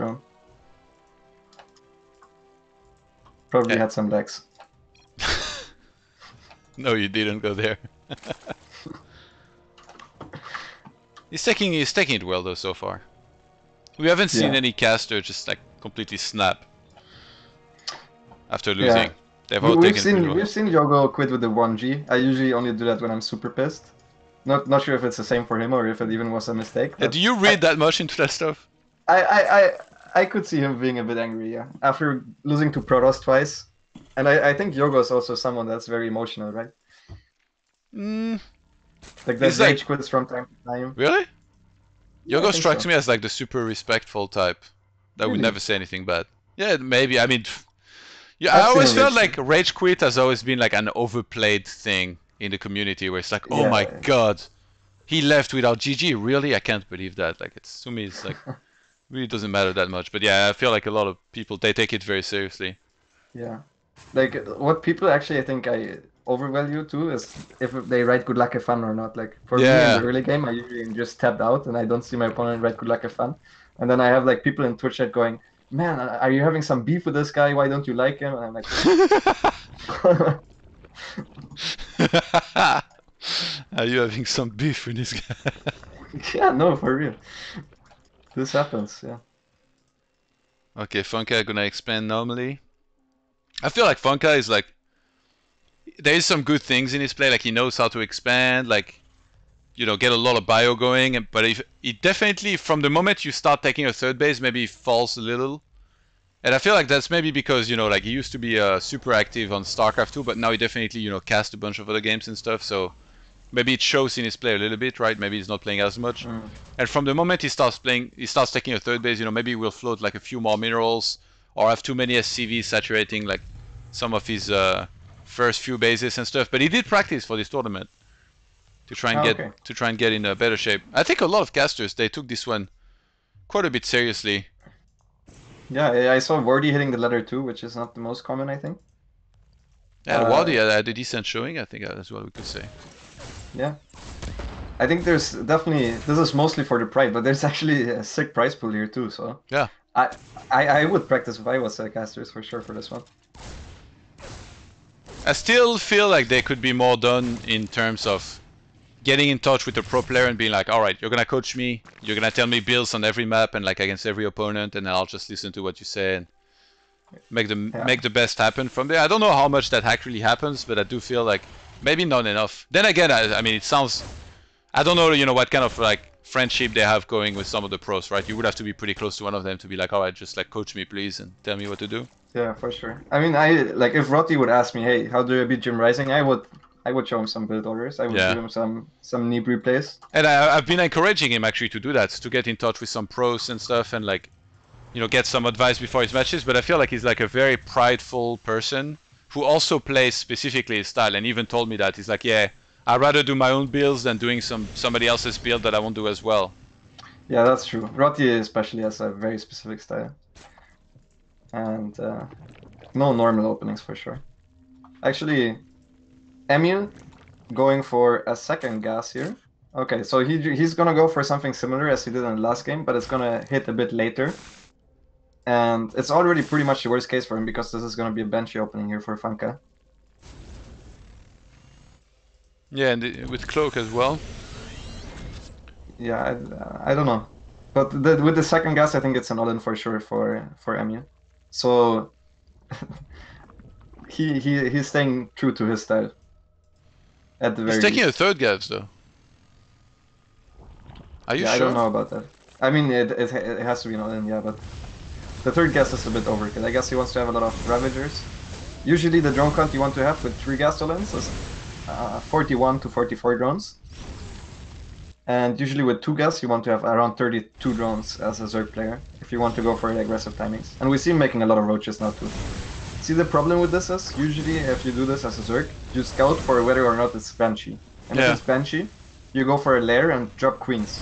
drone. Probably had some legs. No, you didn't go there. He's taking it well though so far. We haven't seen any caster just like completely snap after losing. Yeah. They've all taken pretty well. We've seen Yogo quit with the 1G. I usually only do that when I'm super pissed. Not sure if it's the same for him or if it even was a mistake. Yeah, do you read that much into that stuff? I could see him being a bit angry, yeah. After losing to Protoss twice. And I think Yogo is also someone that's very emotional, right? Like that rage quits from time to time. Really? Yeah, Yogo strikes me as like the super respectful type that would never say anything bad. Yeah, maybe. I mean, yeah, I always felt like rage quit has always been like an overplayed thing in the community where it's like, oh my god, he left without GG. Really? I can't believe that. Like, it's to me, it's like really doesn't matter that much. But yeah, I feel like a lot of people, they take it very seriously. Yeah, like what people actually I think I overvalue too is if they write good luck have fun or not. Like for me in the early game, I usually just tapped out and I don't see my opponent write good luck have fun. And then I have like people in Twitch chat going, man, are you having some beef with this guy? Why don't you like him? And I'm like, are you having some beef with this guy? Yeah, no, for real. This happens, yeah. Okay, FunKa gonna expand normally. I feel like FunKa is like, there is some good things in his play, like he knows how to expand, like, you know, get a lot of bio going, but if it definitely, from the moment you start taking a third base, maybe it falls a little. And I feel like that's maybe because, you know, like he used to be super active on StarCraft 2, but now he definitely, you know, cast a bunch of other games and stuff, so maybe it shows in his play a little bit, right? Maybe he's not playing as much. And from the moment he starts taking a third base, you know, maybe we'll float like a few more minerals or have too many SCVs saturating like some of his first few bases and stuff. But he did practice for this tournament to try and get in a better shape. I think a lot of casters, they took this one quite a bit seriously. Yeah, I saw Wardy hitting the ladder too, which is not the most common, I think. Yeah, Wardy had a decent showing, I think that's what we could say. Yeah. I think there's definitely, this is mostly for the pride, but there's actually a sick prize pool here too, so. Yeah. I would practice if I was a caster for sure for this one. I still feel like there could be more done in terms of getting in touch with the pro player and being like, alright, you're gonna coach me, you're gonna tell me builds on every map and like against every opponent, and I'll just listen to what you say and make the best happen from there. I don't know how much that actually happens, but I do feel like maybe not enough. Then again, I mean, it sounds, I don't know, you know, what kind of like friendship they have going with some of the pros, right? You would have to be pretty close to one of them to be like, alright, just like coach me please and tell me what to do. Yeah, for sure. I mean, like if Rotti would ask me, hey, how do I beat Jim Rising? I would show him some build orders. I would give him some knee replays. And I've been encouraging him actually to do that, to get in touch with some pros and stuff and like, you know, get some advice before his matches. But I feel like he's like a very prideful person who also plays specifically his style, and even told me that. He's like, yeah, I'd rather do my own builds than doing somebody else's build that I won't do as well. Yeah, that's true. Rotti especially has a very specific style. And no normal openings for sure. Actually, Emil going for a second gas here. Okay, so he's gonna go for something similar as he did in the last game, but it's gonna hit a bit later. And it's already pretty much the worst case for him because this is gonna be a benchy opening here for FunKa. Yeah, and with Cloak as well. Yeah, I don't know. But with the second gas, I think it's an all-in for sure for Emil. So he's staying true to his style. At the very He's taking least. a third gas though. Are you sure? I don't know about that. I mean, it has to be an all-in, yeah, but the third gas is a bit overkill. I guess he wants to have a lot of Ravagers. Usually the drone count you want to have with 3 gas all-ins is 41 to 44 drones. And usually with 2 gas you want to have around 32 drones as a Zerg player, if you want to go for the aggressive timings. And we see him making a lot of roaches now too. See, the problem with this is, usually if you do this as a Zerg, you scout for whether or not it's Banshee. And if it's Banshee, you go for a lair and drop queens.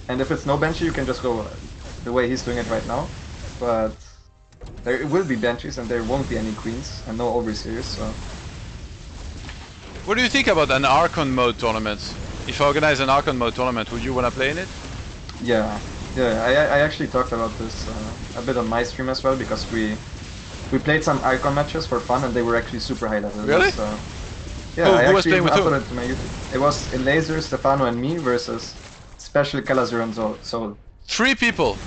And if it's no Banshee, you can just go the way he's doing it right now. But there will be Banshees and there won't be any queens and no overseers, so... What do you think about an Archon mode tournament? If I organize an Archon mode tournament, would you want to play in it? Yeah, Yeah, I actually talked about this a bit on my stream as well because we played some icon matches for fun and they were actually super high level. Really? Yeah, I Who was actually playing with who? uploaded it to my YouTube. It was Laser, Stefano, and me versus Special Calazur and Soul. 3 people.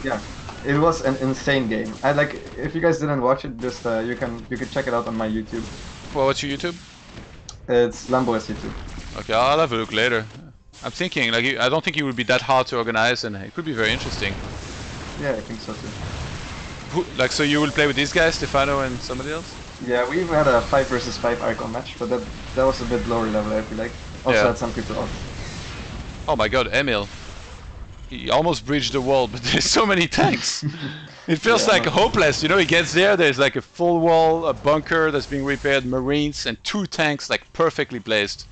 Yeah, it was an insane game. I like if you guys didn't watch it, just you can check it out on my YouTube. Well, what's your YouTube? It's Lambo's YouTube. Okay, I'll have a look later. I'm thinking, like, I don't think it would be that hard to organize, and it could be very interesting. Yeah, I think so too. Like, so you will play with these guys, Stefano and somebody else? Yeah, we've had a 5 versus 5 icon match, but that was a bit lower level, I feel like. Also had some people out. Oh my god, Emil. He almost breached the wall, but there's so many tanks. It feels like hopeless, you know, he gets there's like a full wall, a bunker that's being repaired, marines, and 2 tanks like perfectly placed.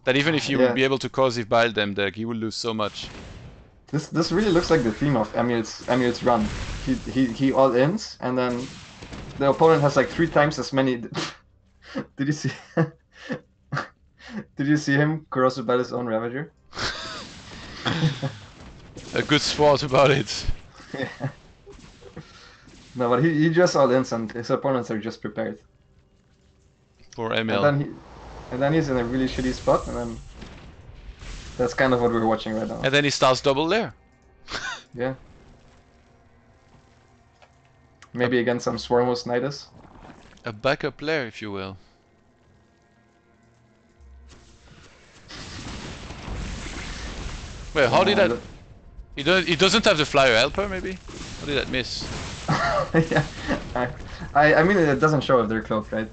That even if you would be able to causif bile them, he would lose so much. This really looks like the theme of Emil's run. He all ins, and then the opponent has like 3 times as many. Did you see? Did you see him corrosive by his own Ravager? A good sport about it. Yeah. No, but he just all ins, and his opponents are just prepared. Poor Emil. And then he's in a really shitty spot, and then that's kind of what we're watching right now. And then he starts double lair. Yeah. Maybe against some Swarmos Nidus. A backup lair, if you will. Wait, how did that... He doesn't have the flyer helper, maybe? How did that miss? Yeah. I mean, it doesn't show if they're cloaked, right?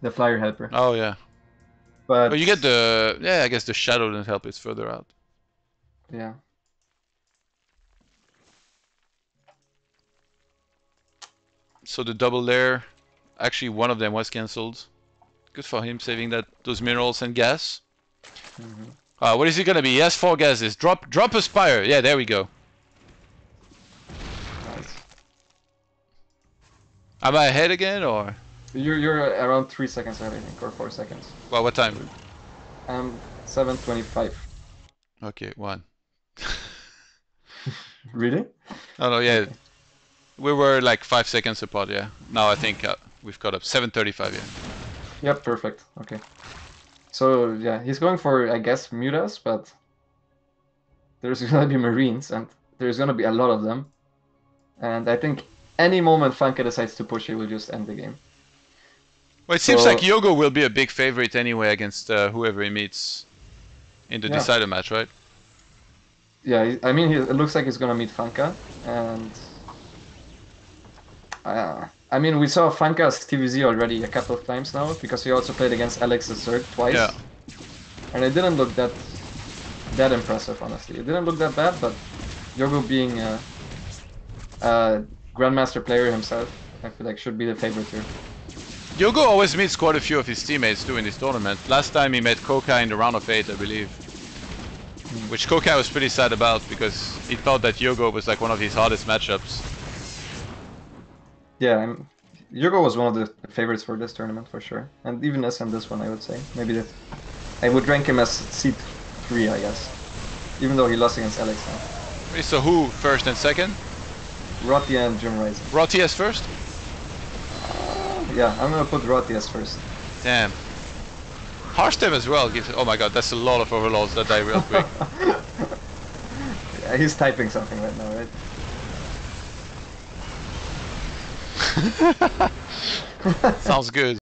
The flyer helper. Oh, yeah. But... Oh, you get the... Yeah, I guess the shadow doesn't help, it's further out. Yeah. So the double lair, actually one of them was cancelled. Good for him, saving those minerals and gas. What is it gonna be? He has 4 gases. Drop a spire. Yeah, there we go. Nice. Am I ahead again, or? You're around 3 seconds ahead, I think, or 4 seconds. Well, what time? 7:25. Okay, 1. Really? Oh no, yeah. Okay. We were like 5 seconds apart, yeah. Now I think we've caught up. 7:35, yeah. Yep, perfect. Okay. So yeah, he's going for, I guess, Mutas, but there's gonna be Marines, and there's gonna be a lot of them. And I think any moment FunKa decides to push, he will just end the game. Well, it seems like Yogo will be a big favorite anyway against whoever he meets in the decider match, right? Yeah, I mean, it looks like he's gonna meet FunKa, and I mean, we saw FunKa's TVZ already a couple of times now, because he also played against Alex the Zerg twice. Yeah. And it didn't look that impressive, honestly. It didn't look that bad, but Yogo being a Grandmaster player himself, I feel like should be the favorite here. Yogo always meets quite a few of his teammates too in this tournament. Last time he met Kokai in the round of 8, I believe. Which Kokai was pretty sad about, because he thought that Yogo was like one of his hardest matchups. Yeah, Yogo was one of the favorites for this tournament for sure, and even us in this one, I would say. Maybe I would rank him as seed 3, I guess, even though he lost against Alex now. So who first and second? Rotti and Jim Rising. Rotti as first? Yeah, I'm gonna put Rotti as first. Damn. Harstem as well gives. Oh my god, that's a lot of overlords that die real quick. Yeah, he's typing something right now, right? Sounds good.